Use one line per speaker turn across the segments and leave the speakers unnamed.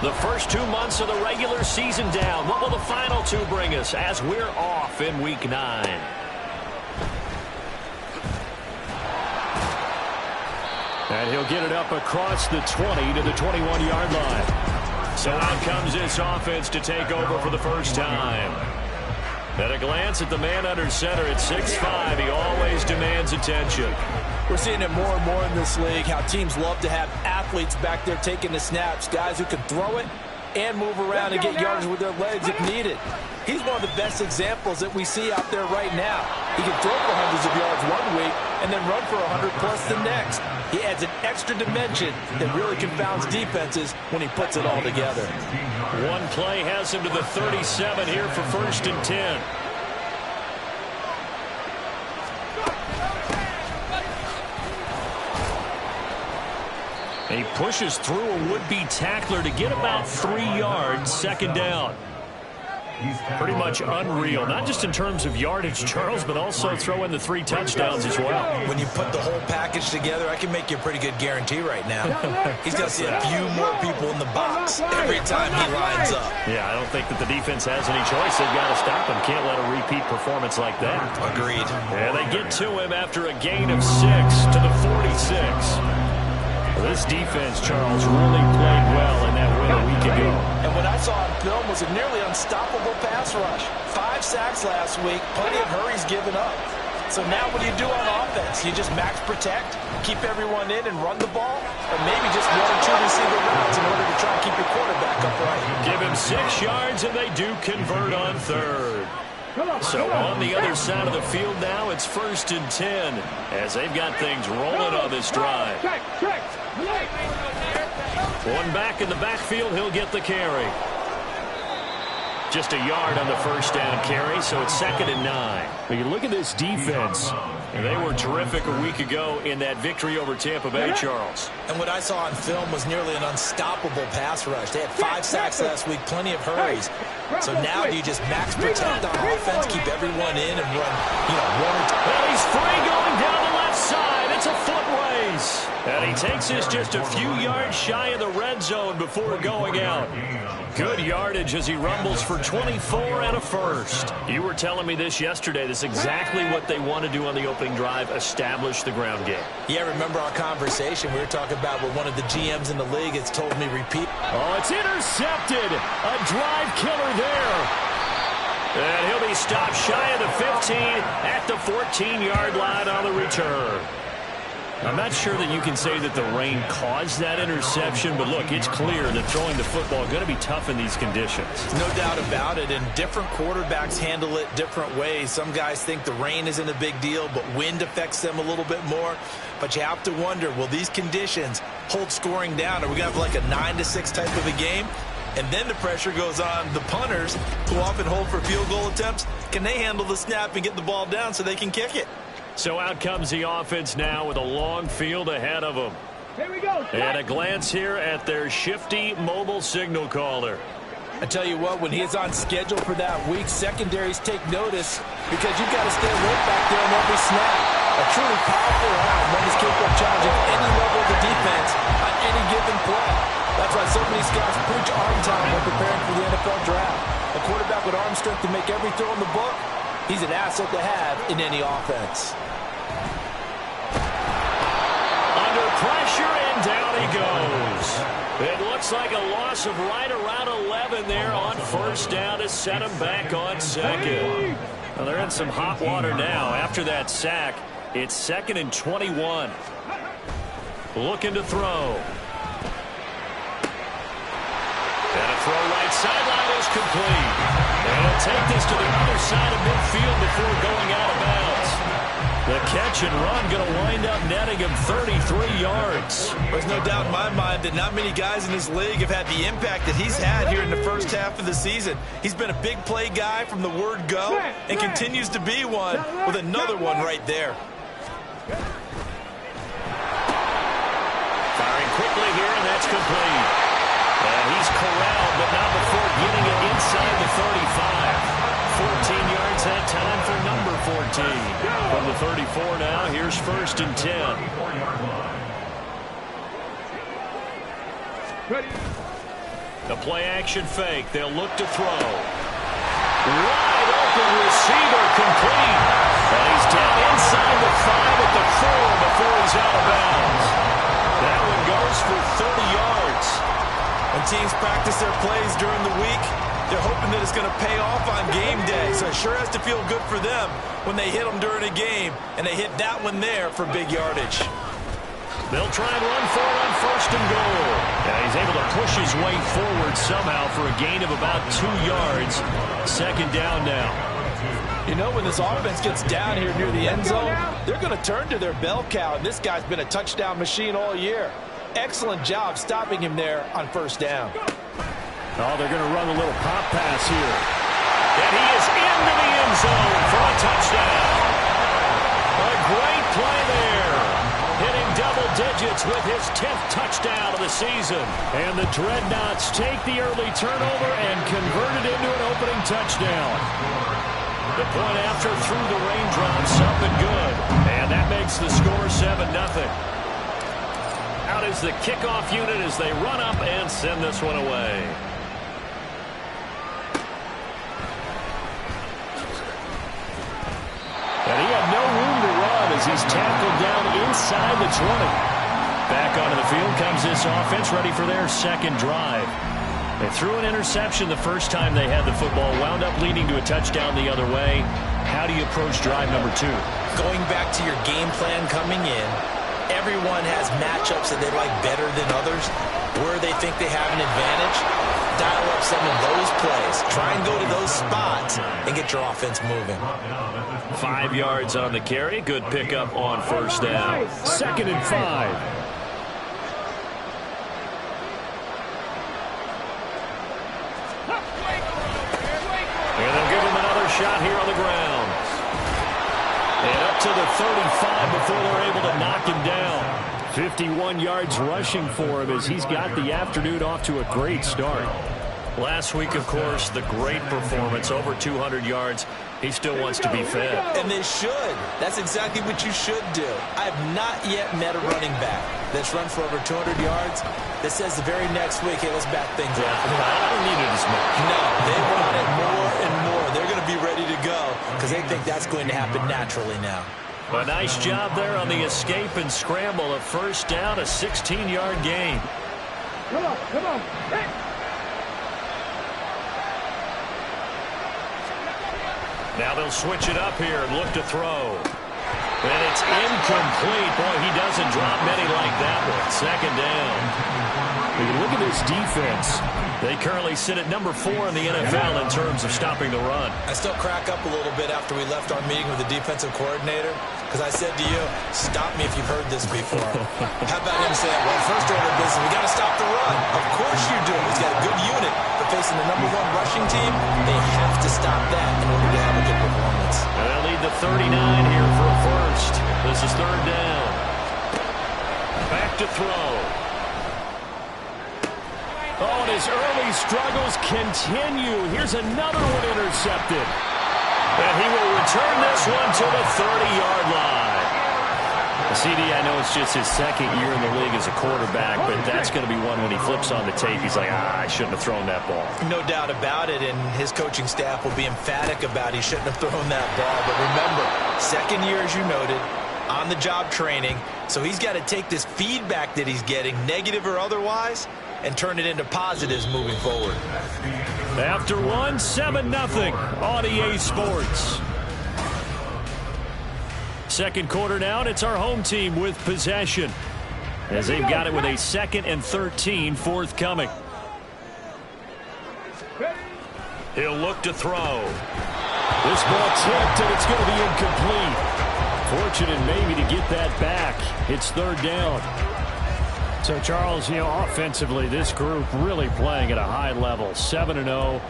The first 2 months of the regular season down. What will the final 2 bring us as we're off in Week 9? And he'll get it up across the 20 to the 21-yard line. So out comes this offense to take over for the first time. At a glance at the man under center at 6'5", he always demands attention.
We're seeing it more and more in this league, how teams love to have athletes back there taking the snaps, guys who can throw it and move around and get yardage with their legs if needed. He's one of the best examples that we see out there right now. He can throw for hundreds of yards one week and then run for 100+ the next. He adds an extra dimension that really confounds defenses when he puts it all together.
One play has him to the 37 here for 1st and 10. He pushes through a would-be tackler to get about 3 yards, 2nd down. Pretty much unreal, not just in terms of yardage, Charles, but also throw in the 3 touchdowns as well.
When you put the whole package together, I can make you a pretty good guarantee right now. He's going to see a few more people in the box every time he lines up.
Yeah, I don't think that the defense has any choice. They've got to stop him. Can't let a repeat performance like that.
Agreed.
And they get to him after a gain of 6 to the 46. This defense, Charles, really played well in that win a week ago.
And what I saw on film was a nearly unstoppable pass rush. 5 sacks last week, plenty of hurries given up. So now what do you do on offense? You just max protect, keep everyone in and run the ball? Or maybe just 1 or 2 receiver routes in order to try and keep your quarterback upright?
Give him 6 yards and they do convert on 3rd. So on the other side of the field now, it's 1st and 10 as they've got things rolling on this drive. One back in the backfield, he'll get the carry. Just a yard on the 1st down carry, so it's 2nd and 9. When you look at this defense, they were terrific a week ago in that victory over Tampa Bay, Charles.
And what I saw on film was nearly an unstoppable pass rush. They had 5 sacks last week, plenty of hurries. So now do you just max protect on offense, keep everyone in and run, 1 or 2?
Well, he's free going down the left side. It's a foot race. And he takes this just a few yards shy of the red zone before going out. Good yardage as he rumbles for 24 and a 1st. You were telling me this yesterday. This is exactly what they want to do on the opening drive, establish the ground game.
Yeah, remember our conversation? We were talking about what one of the GMs in the league has told me repeat.
Oh, it's intercepted. A drive killer there. And he'll be stopped shy of the 15 at the 14-yard line on the return. I'm not sure that you can say that the rain caused that interception, but look, it's clear that throwing the football is going to be tough in these conditions.
No doubt about it, and different quarterbacks handle it different ways. Some guys think the rain isn't a big deal, but wind affects them a little bit more. But you have to wonder, will these conditions hold scoring down? Are we going to have like a 9-6 type of a game? And then the pressure goes on the punters, who often hold for field goal attempts. Can they handle the snap and get the ball down so they can kick it?
So out comes the offense now with a long field ahead of them.
Here we go.
And a glance here at their shifty mobile signal caller.
I tell you what, when he's on schedule for that week, secondaries take notice because you've got to stay alert back there on every snap. A truly powerful arm, one is capable of challenging any level of the defense on any given play. That's why so many scouts preach arm time when preparing for the NFL draft. A quarterback with arm strength to make every throw in the book, he's an asset to have in any offense.
Under pressure, and down he goes. It looks like a loss of right around 11 there on 1st down to set him back on 2nd. Well, they're in some hot water now. After that sack, it's 2nd and 21. Looking to throw. And a throw right sideline is complete. And he'll take this to the other side of midfield before going out of bounds. The catch and run going to wind up netting him 33 yards.
There's no doubt in my mind that not many guys in this league have had the impact that he's had here in the first half of the season. He's been a big play guy from the word go and continues to be one with another one right there.
Firing quickly here, and that's complete. And he's corralled, but not before getting it inside the 35. 14 yards that time for number 14. From the 34 now, here's 1st and 10. A play-action fake. They'll look to throw. Wide open receiver complete. And he's down inside the 5 at the 4 before he's out of bounds. That one goes for 30 yards.
When teams practice their plays during the week, they're hoping that it's going to pay off on game day. So it sure has to feel good for them when they hit them during a game. And they hit that one there for big yardage.
They'll try and run for it on 1st and goal. And he's able to push his way forward somehow for a gain of about 2 yards. 2nd down now.
You know, when this offense gets down here near the end zone, they're going to turn to their bell cow. And this guy's been a touchdown machine all year. Excellent job stopping him there on 1st down.
Oh, they're going to run a little pop pass here. And he is into the end zone for a touchdown. A great play there. Hitting double digits with his 10th touchdown of the season. And the Dreadnoughts take the early turnover and convert it into an opening touchdown. The point after through the raindrops, up and good. And that makes the score 7-0. Out is the kickoff unit as they run up and send this one away. And he had no room to run as he's tackled down inside the 20. Back onto the field comes this offense, ready for their 2nd drive. They threw an interception the first time they had the football, wound up leading to a touchdown the other way. How do you approach drive number 2?
Going back to your game plan coming in, everyone has matchups that they like better than others, where they think they have an advantage. Dial up some of those plays. Try and go to those spots and get your offense moving.
5 yards on the carry. Good pickup on 1st down. 2nd and 5. And they'll give him another shot here on the ground. And up to the 35 before they're able to knock him down. 51 yards rushing for him as he's got the afternoon off to a great start. Last week, of course, the great performance, over 200 yards. He still wants to be fed.
And they should. That's exactly what you should do. I have not yet met a running back that's run for over 200 yards that says the very next week, hey, let's back things up.
I don't need it as much.
No, they want it more and more. They're going to be ready to go because they think that's going to happen naturally now.
A nice job there on the escape and scramble. A 1st down, a 16-yard gain.
Come on. Hey.
Now they'll switch it up here and look to throw. And it's incomplete. Boy, he doesn't drop many like that one. 2nd down. When you look at this defense, they currently sit at number 4 in the NFL in terms of stopping the run.
I still crack up a little bit after we left our meeting with the defensive coordinator because I said to you, stop me if you've heard this before. How about him saying, well, first order of business, we got to stop the run. Of course you do. He's got a good unit, but facing the number 1 rushing team, they have to stop that in order to have a good performance.
And they'll lead the 39 here for a 1st. This is 3rd down. Back to throw. Oh, and his early struggles continue. Here's another one intercepted. And he will return this one to the 30-yard line. CD, I know it's just his 2nd year in the league as a quarterback, but that's going to be one when he flips on the tape. He's like, I shouldn't have thrown that ball.
No doubt about it, and his coaching staff will be emphatic about he shouldn't have thrown that ball. But remember, 2nd year, as you noted, on-the-job training, so he's got to take this feedback that he's getting, negative or otherwise, and turn it into positives moving forward.
After one, 7-0 on EA Sports. 2nd quarter now, and it's our home team with possession as they've got it with a 2nd and 13 forthcoming. He'll look to throw. This ball tipped, and it's going to be incomplete. Fortunate maybe to get that back. It's 3rd down. So, Charles, offensively, this group really playing at a high level, 7-0.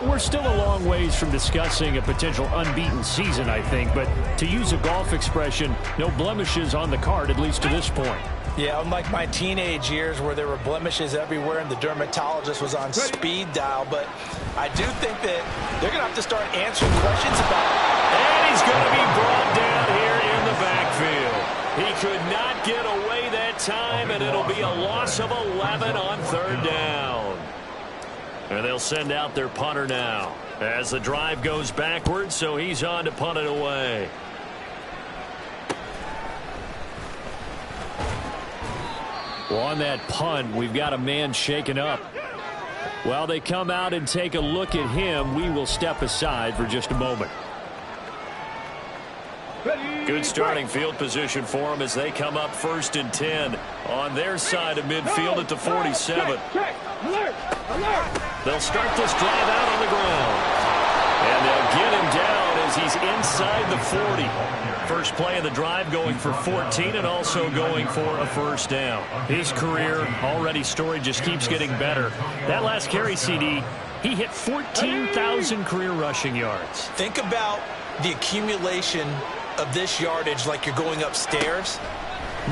We're still a long ways from discussing a potential unbeaten season, I think. But to use a golf expression, no blemishes on the card, at least to this point.
Yeah, unlike my teenage years where there were blemishes everywhere and the dermatologist was on speed dial. But I do think that they're going to have to start answering questions about it.
And he's going to be brought down here in the backfield. He could not get away that time, and it'll be a loss of 11 on 3rd down. And they'll send out their punter now as the drive goes backwards, so he's on to punt it away. Well, on that punt, we've got a man shaken up. While they come out and take a look at him, we will step aside for just a moment. Good starting field position for them as they come up 1st and 10 on their side of midfield at the 47. They'll start this drive out on the ground. And they'll get him down as he's inside the 40. First play of the drive going for 14 and also going for a first down. His career already storied, just keeps getting better. That last carry, CD, he hit 14,000 career rushing yards.
Think about the accumulation of this yardage like you're going upstairs.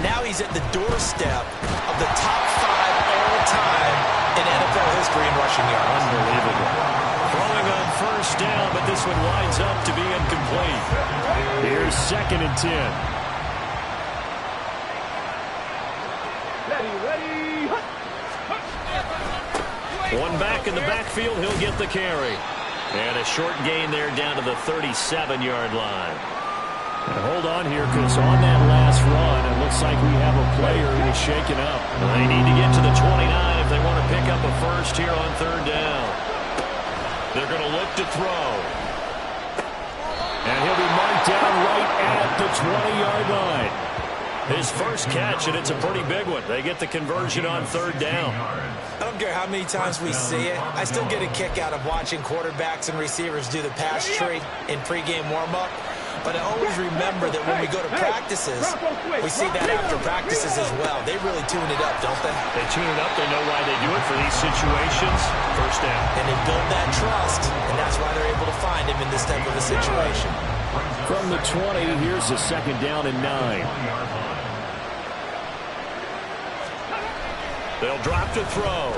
Now he's at the doorstep of the top 5 all time in NFL history in rushing yards.
Unbelievable. Throwing on first down, but this one winds up to be incomplete. Here's 2nd and 10. One back in the backfield, he'll get the carry. And a short gain there down to the 37-yard line. And hold on here, because on that last run, it looks like we have a player who is shaken up. They need to get to the 29 if they want to pick up a first here on 3rd down. They're going to look to throw. And he'll be marked down right at the 20-yard line. His first catch, and it's a pretty big one. They get the conversion on 3rd down.
I don't care how many times we see it. I still get a kick out of watching quarterbacks and receivers do the pass tree in pregame warm-up. But I always remember that when we go to practices, we see that after practices as well. They really tune it up, don't they?
They tune it up. They know why they do it for these situations. First down.
And they build that trust, and that's why they're able to find him in this type of a situation.
From the 20, here's a 2nd down and 9. They'll drop to throw.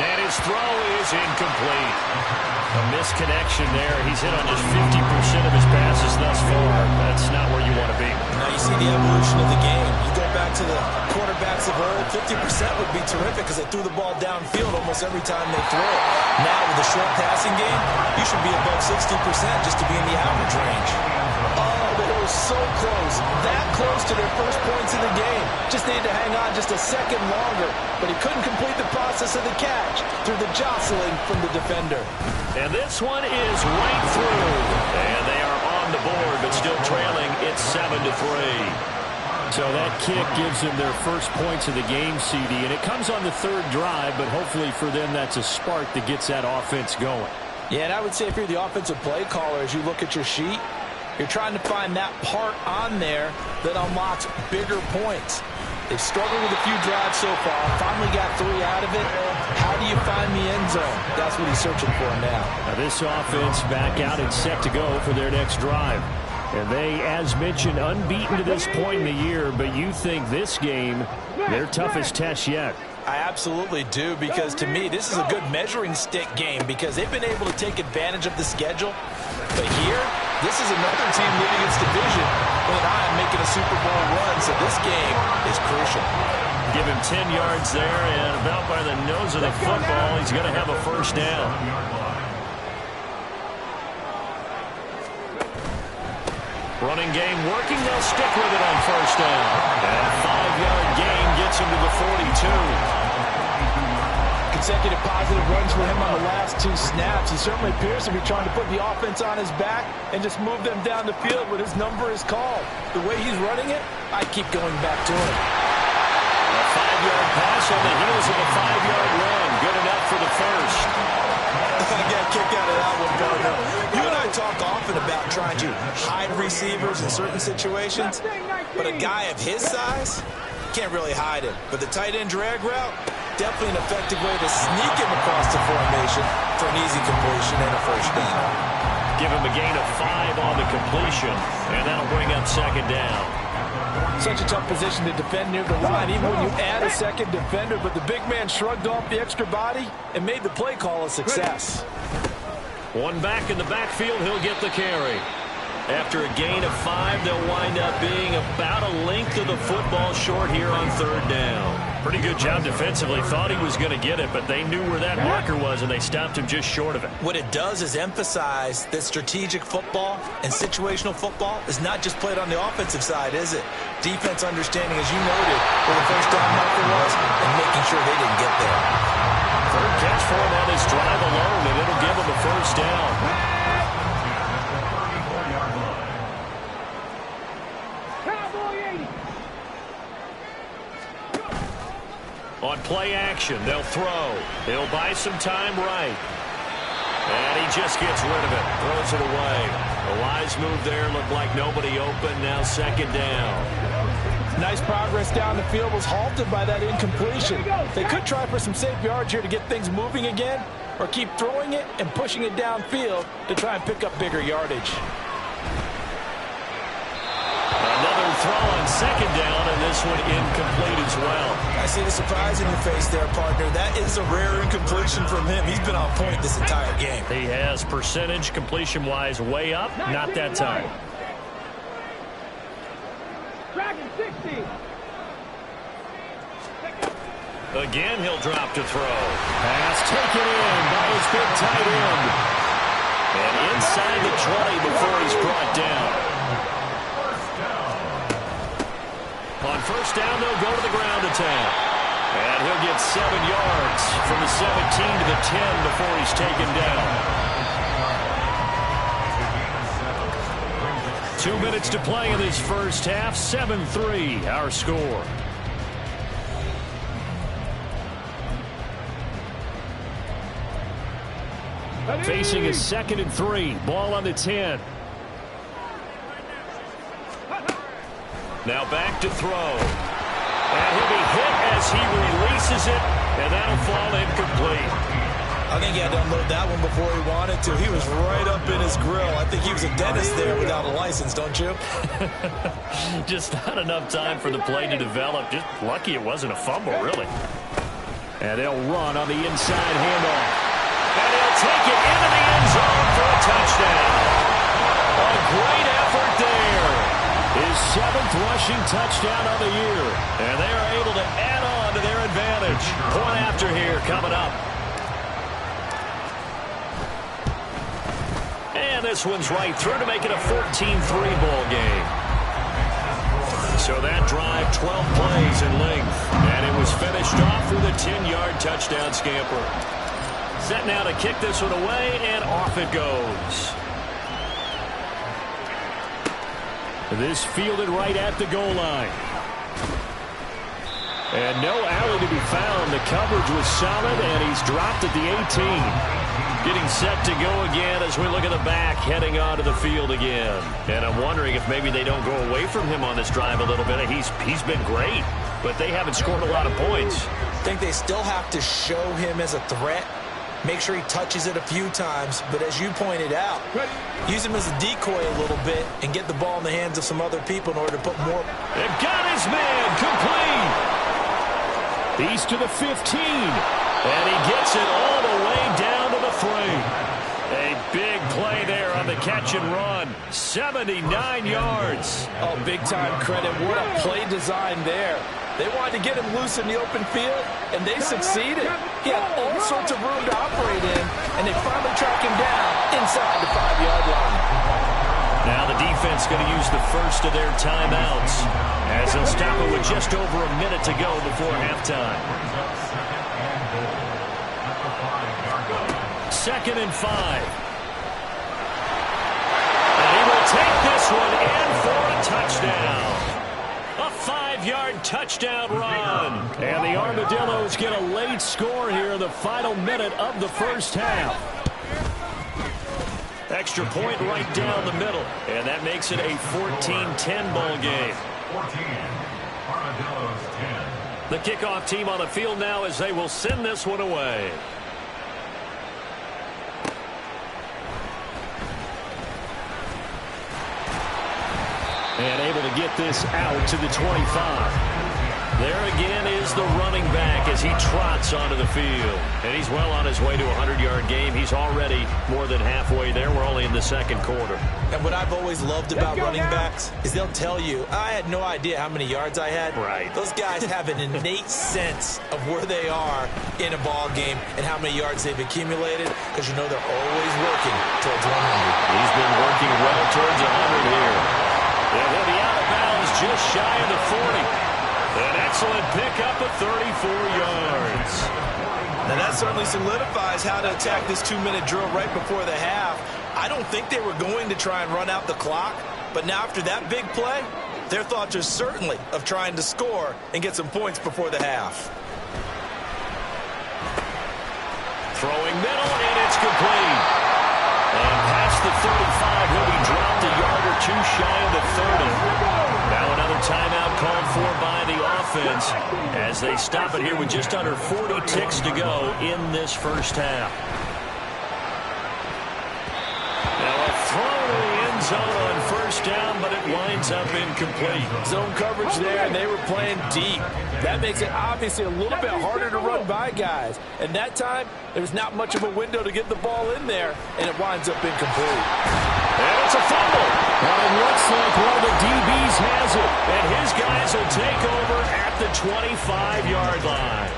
And his throw is incomplete. A misconnection there. He's hit on just 50% of his passes thus far. That's not where you want to be.
Now you see the evolution of the game. You go back to the quarterbacks of old, 50% would be terrific because they threw the ball downfield almost every time they throw it. Now with the short passing game, you should be above 60% just to be in the average range. Oh, they were so close. That close to their first points of the game. Just needed to hang on just a second longer. But he couldn't complete the process of the catch through the jostling from the defender.
And this one is right through. And they are on the board, but still trailing. It's 7-3. So that kick gives them their first points of the game, CD. And it comes on the 3rd drive, but hopefully for them that's a spark that gets that offense going.
Yeah, and I would say if you're the offensive play caller, as you look at your sheet, you're trying to find that part on there that unlocks bigger points. They've struggled with a few drives so far. Finally got 3 out of it. How do you find the end zone? That's what he's searching for now.
Now this offense back out and set to go for their next drive. And they, as mentioned, unbeaten to this point in the year, but you think this game, their toughest test yet.
I absolutely do, because to me, this is a good measuring stick game because they've been able to take advantage of the schedule. But here, this is another team leading its division with an eye on making a Super Bowl run, so this game is crucial.
Give him 10 yards there, and about by the nose of the football, he's going to have a first down. Running game working, they'll stick with it on first down. And a 5-yard gain gets him to the 42.
Consecutive positive runs for him on the last 2 snaps. He certainly appears to be trying to put the offense on his back and just move them down the field when his number is called. The way he's running it, I keep going back to him.
A 5-yard pass on the heels of a 5-yard run. Good enough for the first.
I got a kick out of that one, partner. You and I talk often about trying to hide receivers in certain situations, but a guy of his size can't really hide him. But the tight end drag route, definitely an effective way to sneak him across the formation for an easy completion and a first down.
Give him a gain of 5 on the completion, and that'll bring up 2nd down.
Such a tough position to defend near the line, even when you add a second defender, but the big man shrugged off the extra body and made the play call a success.
One back in the backfield, he'll get the carry. After a gain of 5, they'll wind up being about a length of the football short here on 3rd down. Pretty good job defensively. Thought he was going to get it, but they knew where that marker was, and they stopped him just short of it.
What it does is emphasize that strategic football and situational football is not just played on the offensive side, is it? Defense understanding, as you noted, where the first down marker was and making sure they didn't get there.
3rd catch for him on this drive alone, and it'll give him a first down. On play action, they'll throw. He'll buy some time right. And he just gets rid of it. Throws it away. A wise move there. Looked like nobody open. Now 2nd down.
Nice progress down the field was halted by that incompletion. They could try for some safe yards here to get things moving again, or keep throwing it and pushing it downfield to try and pick up bigger yardage.
Another throw on 2nd down, and this one incomplete as well.
I see the surprise in your face there, partner. That is a rare incompletion from him. He's been on point this entire game.
He has percentage completion-wise way up. Not that time.
Dragon 60.
Again, he'll drop to throw. Pass taken in by his big tight end. And inside the 20 before he's brought down. On 1st down, they'll go to the ground attack. And he'll get 7 yards from the 17 to the 10 before he's taken down. 2 minutes to play in this first half. 7-3, our score. Facing a 2nd and 3. Ball on the 10. Now back to throw. And he'll be hit as he releases it, and that'll fall incomplete.
I think he had to unload that one before he wanted to. He was right up in his grill. I think he was a dentist there without a license, don't you?
Just not enough time for the play to develop. Just lucky it wasn't a fumble, really. And they'll run on the inside handoff. And he'll take it into the end zone for a touchdown. A great effort there. His 7th rushing touchdown of the year. And they are able to add on to their advantage. Point after here coming up. And this one's right through to make it a 14-3 ball game. So that drive, 12 plays in length. And it was finished off with a 10-yard touchdown scamper. Set now to kick this one away, and off it goes. This fielded right at the goal line. And no alley to be found. The coverage was solid, and he's dropped at the 18. Getting set to go again as we look at the back, heading onto the field again. And I'm wondering if maybe they don't go away from him on this drive a little bit. He's been great, but they haven't scored a lot of points.
I think they still have to show him as a threat. Make sure he touches it a few times, but as you pointed out, use him as a decoy a little bit and get the ball in the hands of some other people in order to put more.
They've got his man complete. He's to the 15, and he gets it all the way down to the 3. A big play there on the catch and run. 79 yards.
Oh, big-time credit. What a play design there. They wanted to get him loose in the open field, and they succeeded. He had all sorts of room to operate in, and they finally track him down inside the 5-yard line.
Now the defense going to use the first of their timeouts as they'll stop it with just over a minute to go before halftime. 2nd and 5. And he will take this one in for a touchdown. A 5-yard touchdown run. And the Armadillos get a late score here in the final minute of the first half. Extra point right down the middle. And that makes it a 14-10 ball game. 14, Armadillos 10. The kickoff team on the field now as they will send this one away. And able to get this out to the 25. There again is the running back as he trots onto the field. And he's well on his way to a 100-yard game. He's already more than halfway there. We're only in the second quarter.
And what I've always loved about running backs is they'll tell you, I had no idea how many yards I had.
Right.
Those guys have an innate sense of where they are in a ball game and how many yards they've accumulated, because you know they're always working towards 100.
He's been working well towards 100 here. And he'll be out of bounds just shy of the 40. An excellent pickup of 34 yards.
Now that certainly solidifies how to attack this 2-minute drill right before the half. I don't think they were going to try and run out the clock, but now after that big play, their thoughts are certainly of trying to score and get some points before the half.
Throwing middle, and it's complete. And past the 35, he'll be dropped a yard or two shy of the 30. Now another timeout called for by the offense as they stop it here with just under 40 ticks to go in this first half. Now a throw to the end zone on first down, but it winds up incomplete.
Zone coverage there, and they were playing deep. That makes it obviously a little bit harder to run by guys. And that time, there's not much of a window to get the ball in there, and it winds up incomplete.
And it's a fumble. Well, it looks like one of the DBs has it, and his guys will take over at the 25-yard line.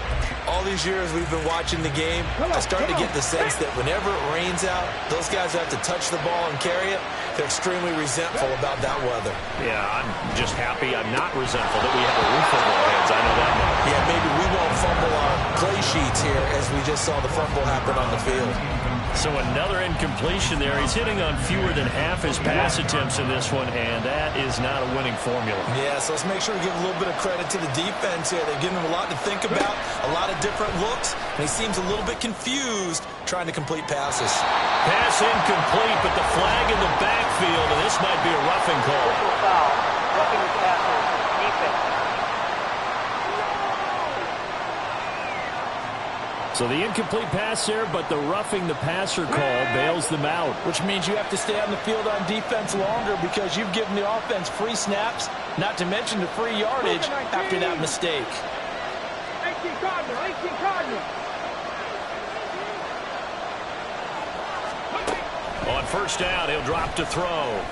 All these years we've been watching the game, I start to get the sense that whenever it rains out, those guys have to touch the ball and carry it. They're extremely resentful about that weather.
Yeah, I'm just happy I'm not resentful that we have a roof over our heads. I know that much.
Yeah, maybe we won't fumble our play sheets here as we just saw the fumble happen on the field.
So another incompletion there. He's hitting on fewer than half his pass attempts in this one, and that is not a winning formula.
Yeah, so let's make sure we give a little bit of credit to the defense here. They've given him a lot to think about, a lot of different looks, and he seems a little bit confused trying to complete passes.
Pass incomplete, but the flag in the backfield, and this might be a roughing call.
Roughing the passer. Defense.
So the incomplete pass there, but the roughing the passer call bails them out.
Which means you have to stay on the field on defense longer because you've given the offense free snaps, not to mention the free yardage after that mistake.
18 Cardinal, 18 Cardinal.
On first down, he'll drop to throw.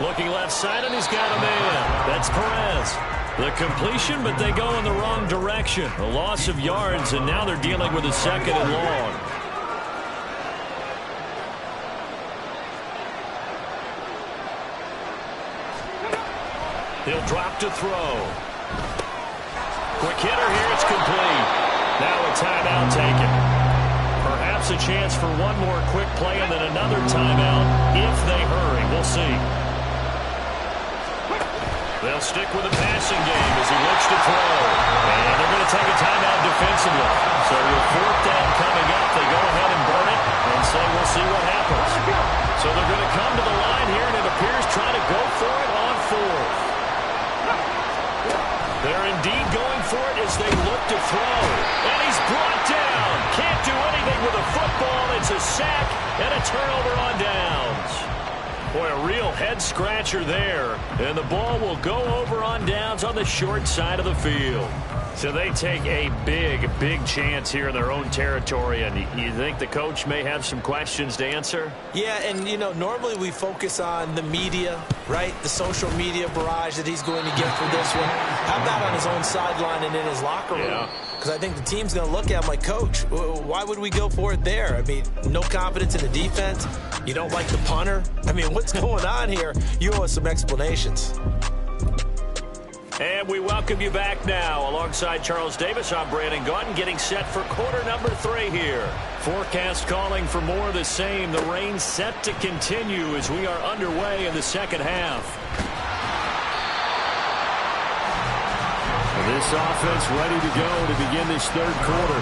Looking left side, and he's got a man. That's Perez. The completion, but they go in the wrong direction. A loss of yards, and now they're dealing with a second and long. He'll drop to throw. Quick hitter here, it's complete. Now a timeout taken. Perhaps a chance for one more quick play and then another timeout if they hurry. We'll see. They'll stick with the passing game as he looks to throw. And they're going to take a timeout defensively. So with fourth down coming up, they go ahead and burn it and say we'll see what happens. So they're going to come to the line here, and it appears trying to go for it on fourth. They're indeed going for it as they look to throw. And he's brought down. Can't do anything with a football. It's a sack and a turnover on downs. Boy, a real head-scratcher there. And the ball will go over on downs on the short side of the field. So they take a big, big chance here in their own territory. And you think the coach may have some questions to answer?
Yeah, and, you know, normally we focus on the media, right? The social media barrage that he's going to get for this one. How about on his own sideline and in his locker room?
Yeah.
Because I think the team's going to look at him like, Coach, why would we go for it there? I mean, no confidence in the defense. You don't like the punter. I mean, what's going on here? You owe us some explanations.
And we welcome you back now. Alongside Charles Davis, I'm Brandon Gaudin, getting set for quarter number 3 here. Forecast calling for more of the same. The rain set to continue as we are underway in the second half. This offense ready to go to begin this third quarter.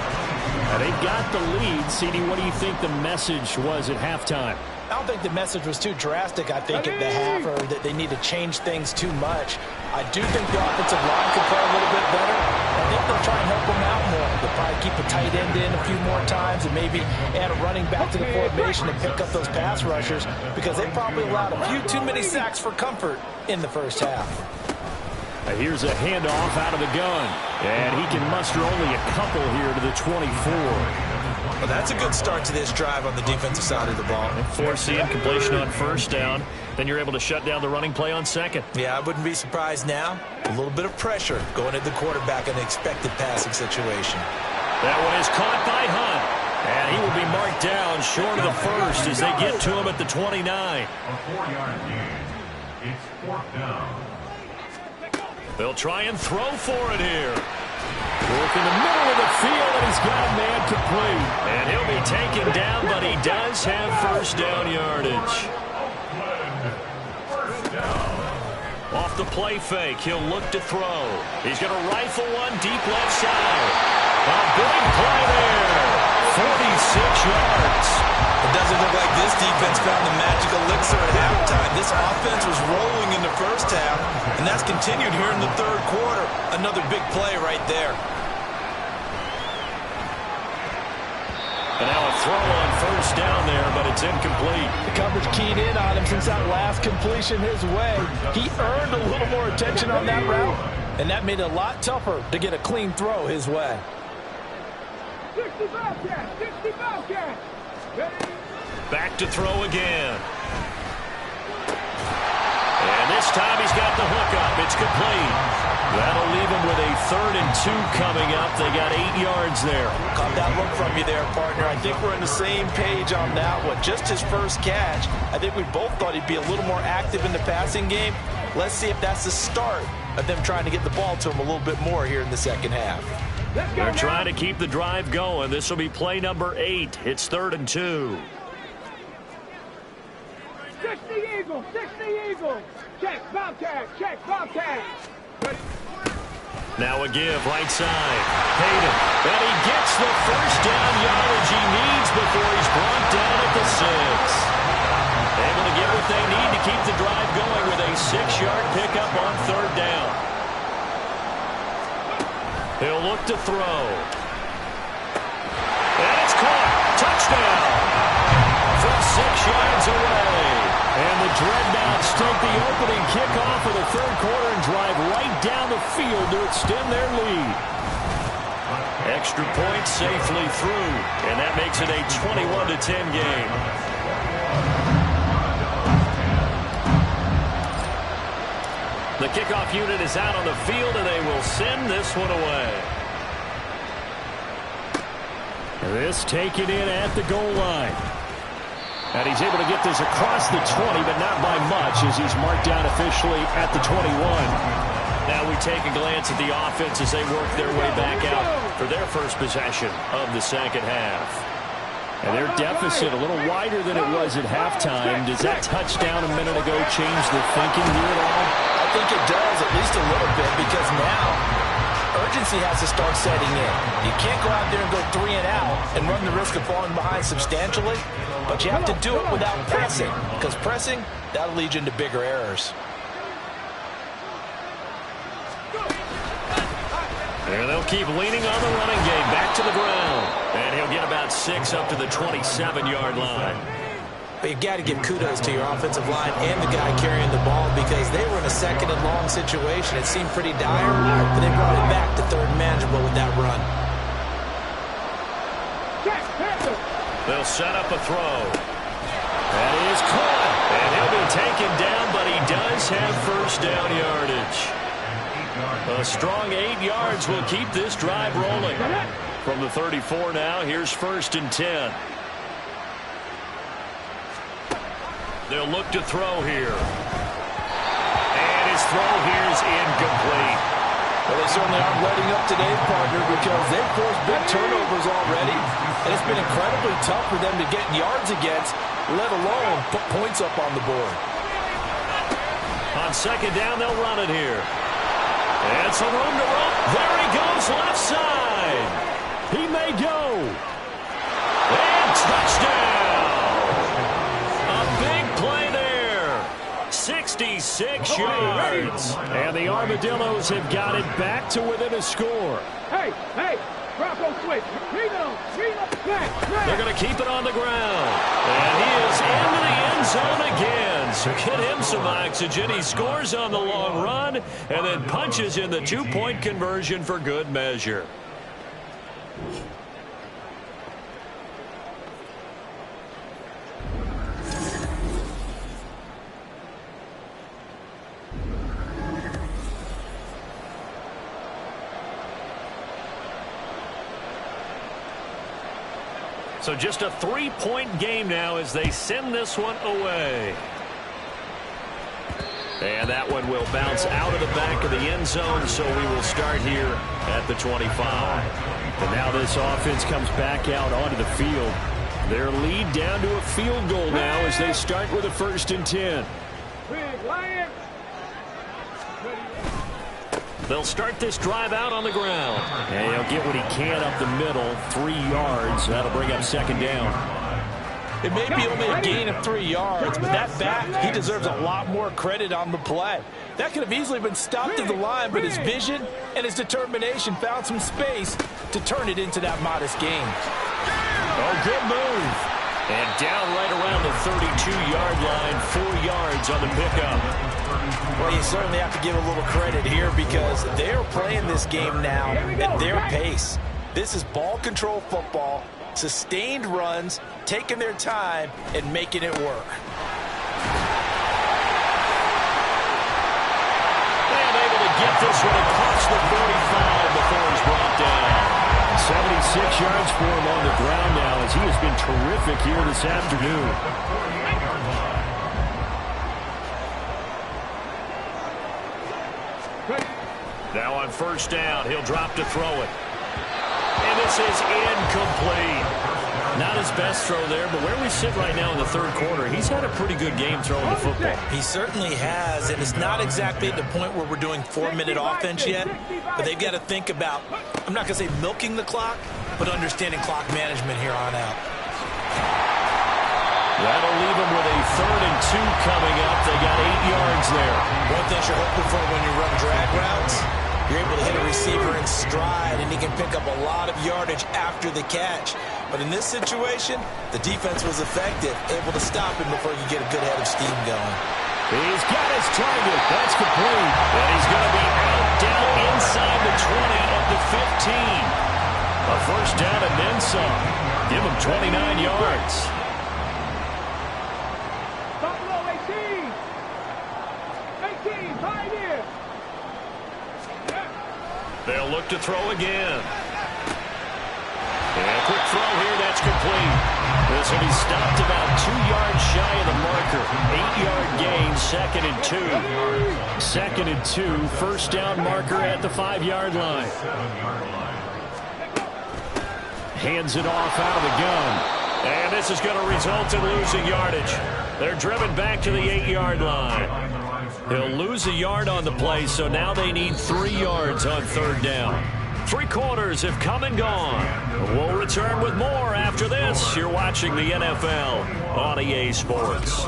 They've got the lead. CD, what do you think the message was at halftime?
I don't think the message was too drastic, I think, at the half, or that they need to change things too much. I do think the offensive line could play a little bit better. I think they'll try and help them out more. They'll probably keep a tight end in a few more times and maybe add a running back to the formation and pick up those pass rushers because they probably allowed a few too many sacks for comfort in the first half.
Here's a handoff out of the gun. And he can muster only a couple here to the 24.
Well, that's a good start to this drive on the defensive side of the ball.
Force the incompletion on first down. Then you're able to shut down the running play on second.
Yeah, I wouldn't be surprised now. A little bit of pressure going at the quarterback in an expected passing situation.
That one is caught by Hunt. And he will be marked down short of the first as they get to him at the 29.
A 4-yard gain. It's 4th down.
They'll try and throw for it here. Work in the middle of the field, and he's got a man complete. And he'll be taken down, but he does have first down yardage. Off the play fake, he'll look to throw. He's going to rifle one deep left side. A big play there. 46 yards.
It doesn't look like this defense found the magic elixir at halftime. This offense was rolling in the first half, and that's continued here in the third quarter. Another big play right there.
And now a throw on first down there, but it's incomplete.
The coverage keyed in on him since that last completion his way. He earned a little more attention on that route, and that made it a lot tougher to get a clean throw his way.
60 Bobcat! 60 Bobcat!
Back to throw again. And this time he's got the hook up. It's complete. That'll leave him with a 3rd and 2 coming up. They got 8 yards there.
Caught that look from you there, partner. I think we're on the same page on that one. Just his first catch. I think we both thought he'd be a little more active in the passing game. Let's see if that's the start of them trying to get the ball to him a little bit more here in the second half.
They're trying to keep the drive going. This will be play number 8. It's 3rd and 2.
60 Eagles! 60 Eagles! Check Bobcat! Check Bobcat!
Now a give, right side. Hayden. And he gets the first down yardage he needs before he's brought down at the 6. Able to get what they need to keep the drive going with a 6-yard pickup on 3rd down. He'll look to throw. And it's caught. Touchdown. From 6 yards away. And the Dreadnoughts take the opening kickoff of the third quarter and drive right down the field to extend their lead. Extra point safely through. And that makes it a 21-10 game. The kickoff unit is out on the field, and they will send this one away. This taken in at the goal line. And he's able to get this across the 20, but not by much, as he's marked down officially at the 21. Now we take a glance at the offense as they work their way back out for their first possession of the second half. And their deficit a little wider than it was at halftime. Does that touchdown a minute ago change the thinking here at all?
I think it does, at least a little bit, because now urgency has to start setting in. You can't go out there and go 3 and out and run the risk of falling behind substantially, but you have to do it without pressing, because pressing, that'll lead you into bigger errors.
And they'll keep leaning on the running game back to the ground. And he'll get about 6 up to the 27-yard line.
But you've got to give kudos to your offensive line and the guy carrying the ball, because they were in a 2nd and long situation. It seemed pretty dire, but they brought it back to 3rd and manageable with that run.
They'll set up a throw. That is caught. And he'll be taken down, but he does have first down yardage. A strong 8 yards will keep this drive rolling. From the 34 now, here's 1st and 10. They'll look to throw here. And his throw here is incomplete.
Well, they certainly aren't letting up today, partner, because they've forced big turnovers already, and it's been incredibly tough for them to get yards against, let alone put points up on the board.
On 2nd down, they'll run it here. And some room to run. There he goes, left side. He may go. And touchdown. A big play there. 66 yards. And the Armadillos have got it back to within a score.
Hey, Bronco switch.
They're going to keep it on the ground. And he is into the end zone again. So get him some oxygen. He scores on the long run and then punches in the two-point conversion for good measure. So just a three-point game now as they send this one away. And that one will bounce out of the back of the end zone, so we will start here at the 25. And now this offense comes back out onto the field. Their lead down to a field goal now as they start with a 1st and 10.
Big Lions.
They'll start this drive out on the ground. And he'll get what he can up the middle, 3 yards. That'll bring up 2nd down.
It may be only a gain of 3 yards, but that back, he deserves a lot more credit on the play. That could have easily been stopped at the line, but his vision and his determination found some space to turn it into that modest gain.
Oh, good move. And down right around the 32-yard line, 4 yards on the pickup.
Well, you certainly have to give a little credit here because they're playing this game now at their pace. This is ball control football, sustained runs, taking their time, and making it work.
And able to get this one across the 45 before he's brought down. 76 yards for him on the ground now as he has been terrific here this afternoon. Now on 1st down, he'll drop to throw it. And this is incomplete. Not his best throw there, but where we sit right now in the 3rd quarter, he's had a pretty good game throwing the football.
He certainly has, and it's not exactly at the point where we're doing 4-minute offense yet, but they've got to think about, I'm not going to say milking the clock, but understanding clock management here on out.
That'll leave them with a 3rd and 2 coming up. They got 8 yards there.
One thing you're hoping for when you run drag routes, you're able to hit a receiver in stride, and he can pick up a lot of yardage after the catch. But in this situation, the defense was effective, able to stop him before you get a good head of steam going.
He's got his target. That's complete. And he's going to be out down inside the 20 of the 15. A 1st down and then some. Give him 29 yards.
Buffalo 18. 18, Pioneer.
They'll look to throw again. And a quick throw here, that's complete. This will be stopped about 2 yards shy of the marker. 8-yard gain, 2nd and 2. 2nd and 2, 1st down marker at the 5-yard line. Hands it off out of the gun. And this is going to result in losing yardage. They're driven back to the 8-yard line. He'll lose a yard on the play, so now they need 3 yards on 3rd down. 3 quarters have come and gone. We'll return with more after this. You're watching the NFL on EA Sports.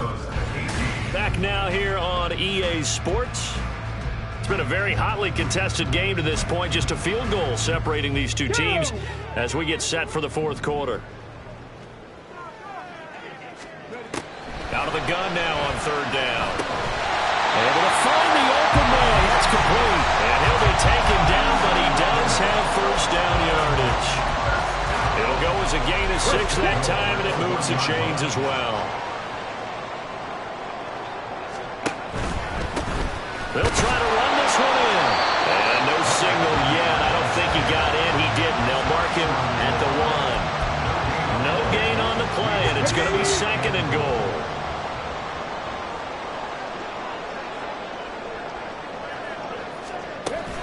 Back now here on EA Sports. It's been a very hotly contested game to this point. Just a field goal separating these two teams as we get set for the 4th quarter. Out of the gun now on 3rd down. Able to find the open man. That's complete. And he'll be taken down, but he does have 1st down yardage. It'll go as a gain of 6 that time, and it moves the chains as well. They'll try to run this one in. And no signal yet. I don't think he got in. He didn't. They'll mark him at the 1. No gain on the play, and it's going to be 2nd and goal.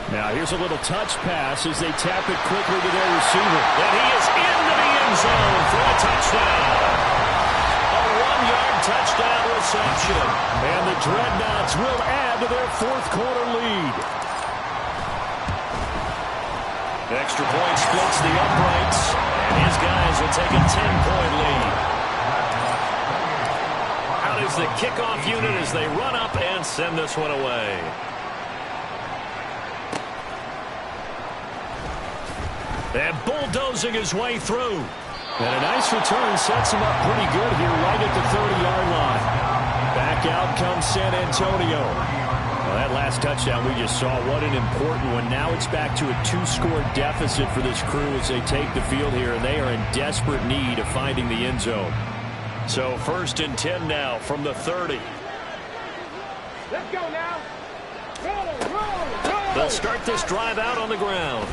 Now here's a little touch pass as they tap it quickly to their receiver. And he is into the end zone for a touchdown. A 1-yard touchdown reception. And the Dreadnoughts will add to their 4th quarter lead. The extra point splits the uprights. And his guys will take a 10-point lead. Out is the kickoff unit as they run up and send this one away. And bulldozing his way through. And a nice return sets him up pretty good here right at the 30-yard line. Back out comes San Antonio. Well, that last touchdown we just saw, what an important one. Now it's back to a 2-score deficit for this crew as they take the field here, and they are in desperate need of finding the end zone. So 1st and 10 now from the 30.
Let's go now. Roll.
They'll start this drive out on the ground.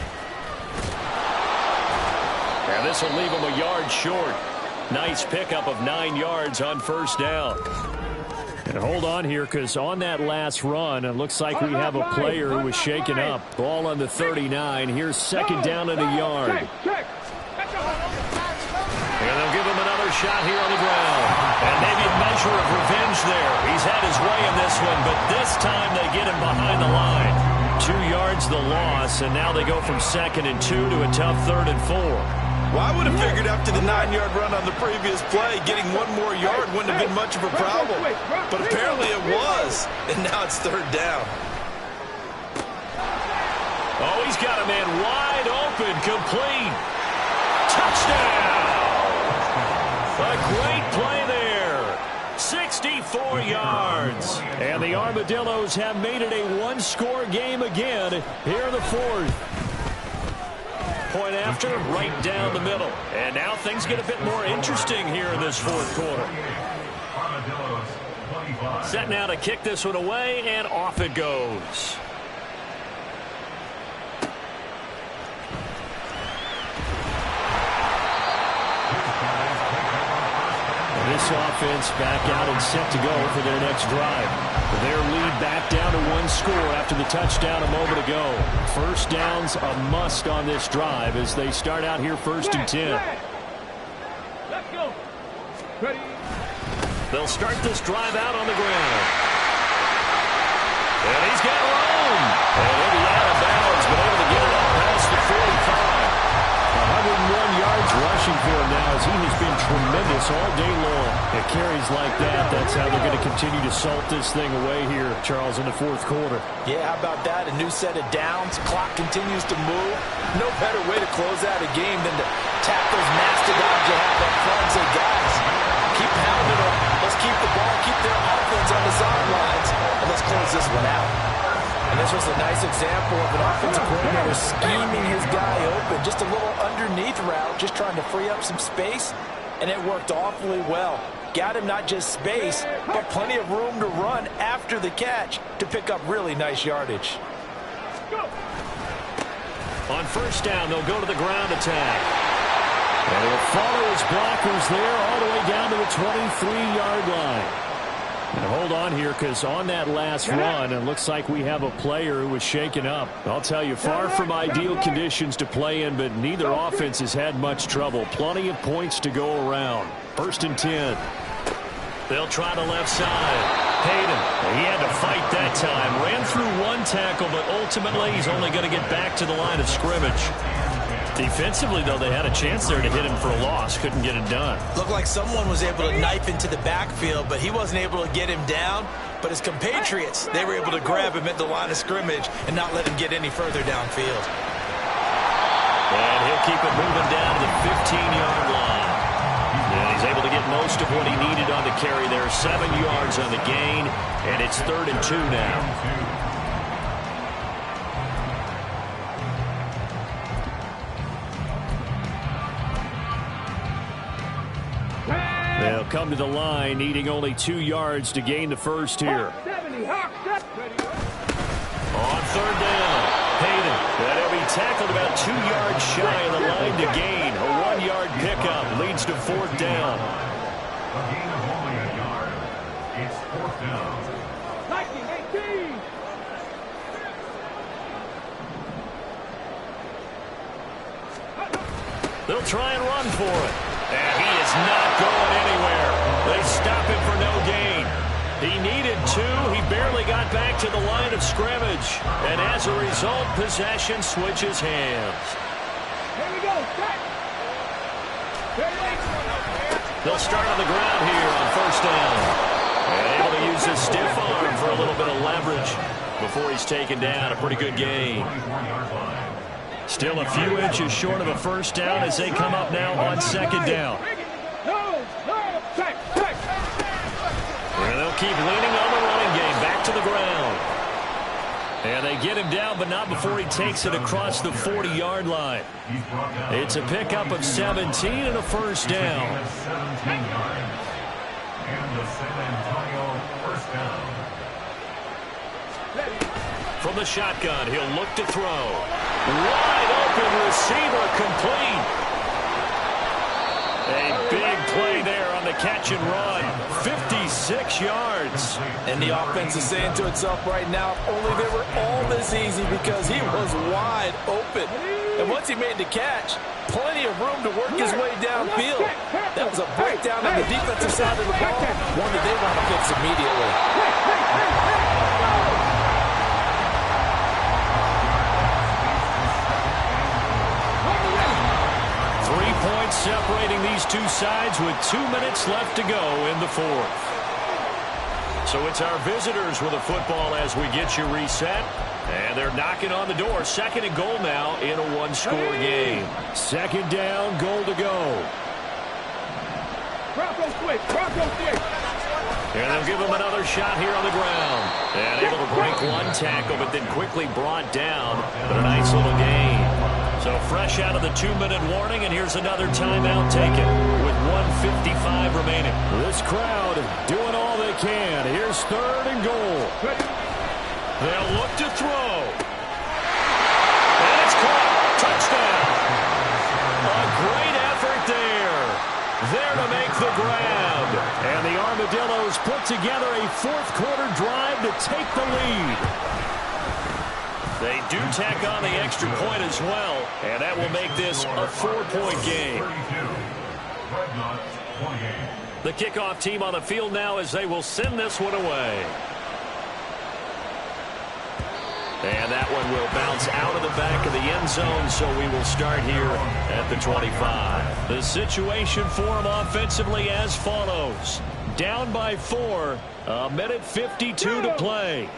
And this will leave them a yard short. Nice pickup of 9 yards on 1st down. And hold on here, because on that last run, it looks like we have a player who was shaken up. Ball on the 39. Here's 2nd down and a yard. And they'll give him another shot here on the ground. And maybe a measure of revenge there. He's had his way in this one, but this time they get him behind the line. 2 yards the loss, and now they go from 2nd and 2 to a tough 3rd and 4.
Well, I would have figured after the 9-yard run on the previous play, getting 1 more yard wouldn't have been much of a problem. But apparently it was, and now it's 3rd down.
Oh, he's got a man wide open, complete. Touchdown! A great play there. 64 yards. And the Armadillos have made it a 1-score game again here in the 4th. Point after, right down the middle. And now things get a bit more interesting here in this 4th quarter. Set now to kick this one away, and off it goes. This offense back out and set to go for their next drive. Their lead back down to 1 score after the touchdown a moment ago. 1st down's a must on this drive as they start out here 1st and 10.
Let's go. Ready.
They'll start this drive out on the ground. And he's got room. And he'll be out of bounds, but able to get it up past the 45. 101 yards rushing for him now as he has been tremendous all day long. It carries like that. That's how they're going to continue to salt this thing away here, Charles, in the 4th quarter.
Yeah, how about that? A new set of downs. Clock continues to move.
No better way to close out a game than to tap those mastodons you have up front and say, guys, keep pounding them. Let's keep the ball, keep their offense on the sidelines, and let's close this one out.
And this was a nice example of an offensive coordinator scheming his guy open. Just a little underneath route, just trying to free up some space, and it worked awfully well. Got him not just space, but plenty of room to run after the catch to pick up really nice yardage.
On 1st down, they'll go to the ground attack. And he'll follow his blockers there all the way down to the 23-yard line. And hold on here, because on that last run, it looks like we have a player who was shaken up. I'll tell you, far from ideal conditions to play in, but neither offense has had much trouble. Plenty of points to go around. 1st and 10. They'll try the left side. Hayden, he had to fight that time. Ran through 1 tackle, but ultimately he's only going to get back to the line of scrimmage. Defensively, though, they had a chance there to hit him for a loss. Couldn't get it done.
Looked like someone was able to knife into the backfield, but he wasn't able to get him down. But his compatriots, they were able to grab him at the line of scrimmage and not let him get any further downfield.
And he'll keep it moving down to the 15-yard line. And he's able to get most of what he needed on the carry there. 7 yards on the gain, and it's 3rd and 2 now. They'll come to the line, needing only 2 yards to gain the first here. On 3rd down, Hayden. That'll be tackled about 2 yards shy of the line to gain. A 1-yard pickup leads to 4th down.
A gain of only a yard. It's 4th down.
19-18.
They'll try and run for it. And he is not going anywhere. They stop him for no gain. He needed 2. He barely got back to the line of scrimmage. And as a result, possession switches hands.
Here we go.
They'll start on the ground here on 1st down. And able to use his stiff arm for a little bit of leverage before he's taken down. A pretty good gain. Still a few inches short of a first down as they come up now on second down. And they'll keep leaning on the running game. Back to the ground. And they get him down, but not before he takes it across the 40-yard line. It's a pickup of 17 and a first down.
And the San Antonio first down.
From the shotgun, he'll look to throw. Wide open receiver, complete. A big play there on the catch and run. 56 yards.
And the offense is saying to itself right now, if only they were all this easy, because he was wide open. And once he made the catch, plenty of room to work his way downfield. That was a breakdown on the defensive side of the ball, one that they want to fix immediately.
3 points separating these two sides with 2 minutes left to go in the fourth. So it's our visitors with a football as we get you reset. And they're knocking on the door. Second and goal now in a one-score game. Second down, goal to go.
Bronco switch. Bronco switch.
And they'll give him another shot here on the ground. And able to break one tackle, but then quickly brought down. But a nice little gain. So fresh out of the 2-minute warning, and here's another timeout taken with 1:55 remaining. This crowd doing all they can. Here's third and goal. They'll look to throw. And it's caught. Touchdown. A great effort there. There to make the grab. And the Armadillos put together a fourth-quarter drive to take the lead. They do tack on the extra point as well, and that will make this a 4-point game. The kickoff team on the field now as they will send this one away. And that one will bounce out of the back of the end zone, so we will start here at the 25. The situation for them offensively as follows. Down by 4, a minute 52 to play.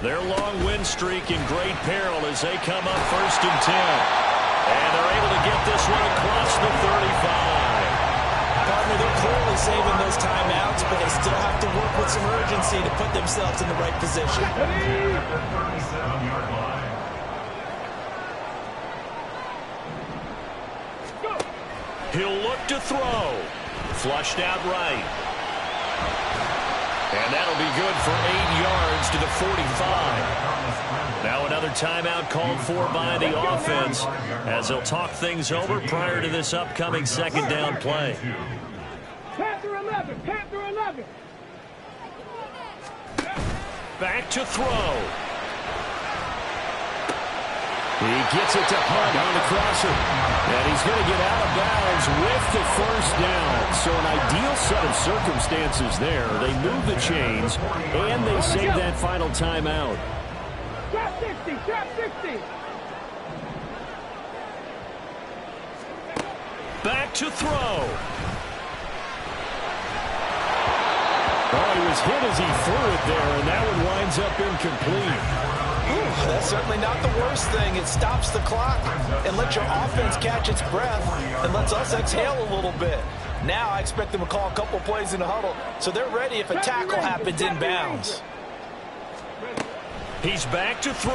Their long win streak in great peril as they come up first and 10. And they're able to get this one across the 35.
Partner, they're clearly saving those timeouts, but they still have to work with some urgency to put themselves in the right position.
He'll look to throw. Flushed out right. And that'll be good for 8 yards to the 45. Now another timeout called for by the offense as they'll talk things over prior to this upcoming second down play.
Panther 11. Panther 11.
Back to throw. He gets it to Hunt on the crosser. And he's going to get out of bounds with the first down. So an ideal set of circumstances there. They move the chains, and they save that final timeout.
Trap 60. Trap 60.
Back to throw. Oh, he was hit as he threw it there, and that one winds up incomplete.
That's certainly not the worst thing. It stops the clock and lets your offense catch its breath and lets us exhale a little bit. Now I expect them to call a couple plays in the huddle so they're ready if a tackle happens inbounds.
He's back to throw.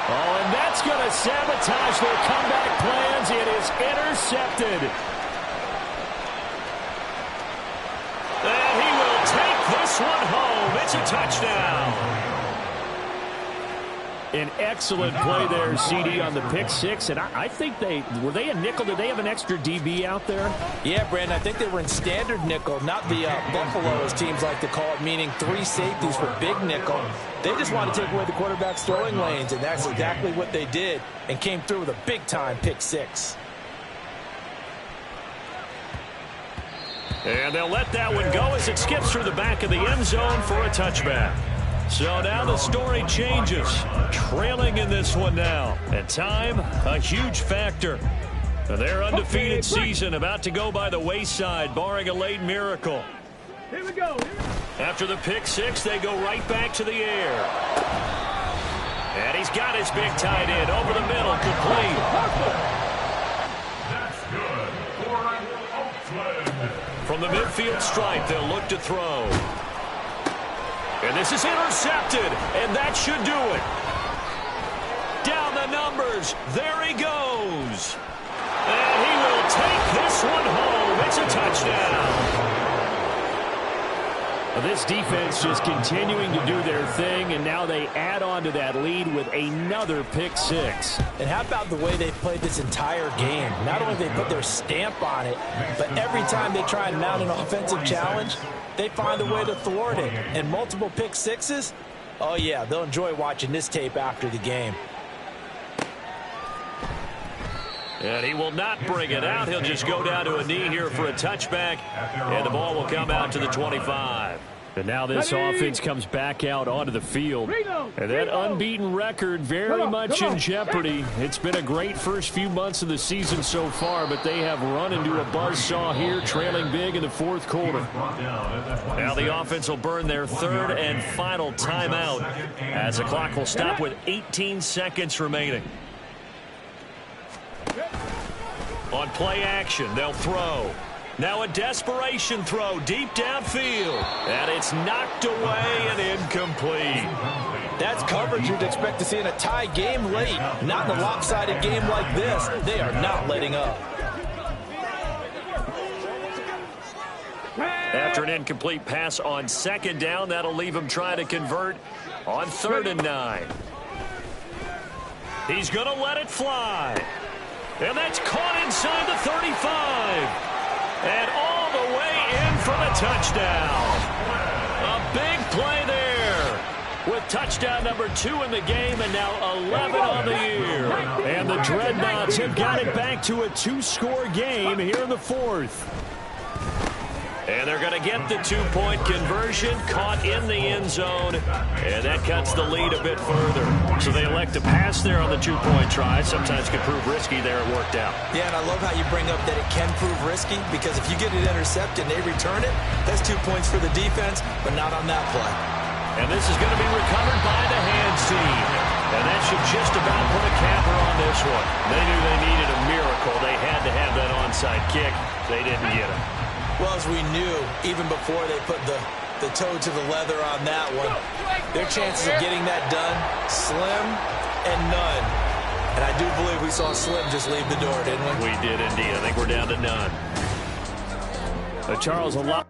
Oh, and that's going to sabotage their comeback plans. It is intercepted. And he will take this one home. It's a touchdown. An excellent play there, CD, on the pick six. And I think were they a nickel? Did they have an extra DB out there?
Yeah, Brandon, I think they were in standard nickel, not the Buffalo, as teams like to call it, meaning 3 safeties for big nickel. They just want to take away the quarterback's throwing lanes, and that's exactly what they did and came through with a big-time pick six.
And they'll let that one go as it skips through the back of the end zone for a touchback. So now the story changes. Trailing in this one now. And time, a huge factor. Their undefeated season about to go by the wayside, barring a late miracle.
Here we go.
After the pick six, they go right back to the air. And he's got his big tight end over the middle, complete.
That's good for Oakland.
From the midfield stripe, they'll look to throw. And this is intercepted, and that should do it. Down the numbers, there he goes. And he will take this one home. It's a touchdown. This defense just continuing to do their thing, and now they add on to that lead with another pick six.
And how about the way they played this entire game? Not only they put their stamp on it, but every time they try and mount an offensive challenge, they find a way to thwart it. And multiple pick sixes? Oh, yeah, they'll enjoy watching this tape after the game.
And he will not bring it out. He'll just go down to a knee here for a touchback, and the ball will come out to the 25. And now this offense comes back out onto the field. And that unbeaten record very much in jeopardy. It's been a great first few months of the season so far, but they have run into a buzzsaw here, trailing big in the fourth quarter. Now the offense will burn their third and final timeout as the clock will stop with 18 seconds remaining. On play action, they'll throw. Now a desperation throw deep downfield. And it's knocked away and incomplete.
That's coverage you'd expect to see in a tie game late. Not in a lopsided game like this. They are not letting up.
After an incomplete pass on second down, that'll leave him trying to convert on 3rd and 9. He's going to let it fly. And that's caught inside the 35. And all the way in for the touchdown. A big play there. With touchdown number 2 in the game and now 11 on the year. And the Dreadnoughts have got it back to a 2-score game here in the 4th. And they're going to get the 2-point conversion, caught in the end zone, and that cuts the lead a bit further. So they elect to pass there on the 2-point try. Sometimes can prove risky there. It worked out.
Yeah, and I love how you bring up that it can prove risky, because if you get it intercepted and they return it, that's 2 points for the defense, but not on that play.
And this is going to be recovered by the hands team. And that should just about put a capper on this one. They knew they needed a miracle. They had to have that onside kick. They didn't get it.
Well, as we knew, even before they put the toe to the leather on that one, their chances of getting that done, slim and none. And I do believe we saw Slim just leave the door, didn't we?
We did indeed. I think we're down to none.
Charles, a lot.